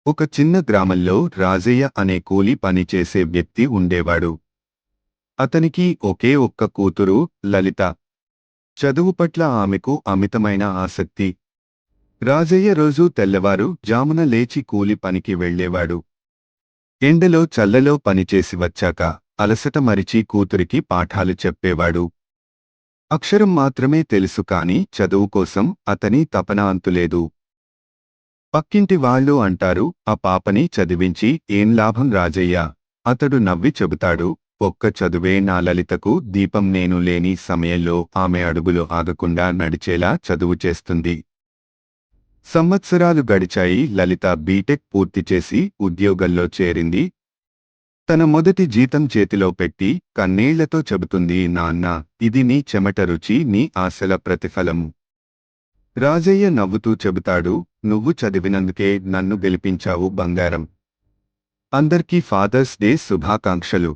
ఒక చిన్న గ్రామంలో రాజయ్య అనే కూలి పనిచేసే వ్యక్తి ఉండేవాడు. అతనికి ఒకే ఒక్క కూతురు లలిత. చదువు పట్ల ఆమెకు అమితమైన ఆసక్తి. రాజయ్య రోజూ తెల్లవారు జామున లేచి కూలి పనికి వెళ్ళేవాడు. ఎండలో చల్లలో పనిచేసి వచ్చాక అలసట మరిచి కూతురికి పాఠాలు చెప్పేవాడు. అక్షరం మాత్రమే తెలుసు కాని చదువు కోసం అతని తపన అంతులేదు. పక్కింటి వాళ్ళు అంటారు, ఆ పాపని చదివించి ఏం లాభం రాజయ్య? అతడు నవ్వి చెబుతాడు, ఒక్క చదువే నా లలితకు దీపం. నేను లేని సమయంలో ఆమె అడుగులు ఆగకుండా నడిచేలా చదువు చేస్తుంది. సంవత్సరాలు గడిచాయి. లలిత బీటెక్ పూర్తి చేసి ఉద్యోగంలో చేరింది. తన మొదటి జీతం చేతిలో పెట్టి కన్నీళ్లతో చెబుతుంది, నాన్న, ఇది నీ చెమట రుచి, నీ ఆశల ప్రతిఫలము. రాజయ్య నవ్వుతూ చెబుతాడు, నువ్వు చదివినందుకే నన్ను గెలిపించావు బంగారం. అందరికీ ఫాదర్స్ డే శుభాకాంక్షలు.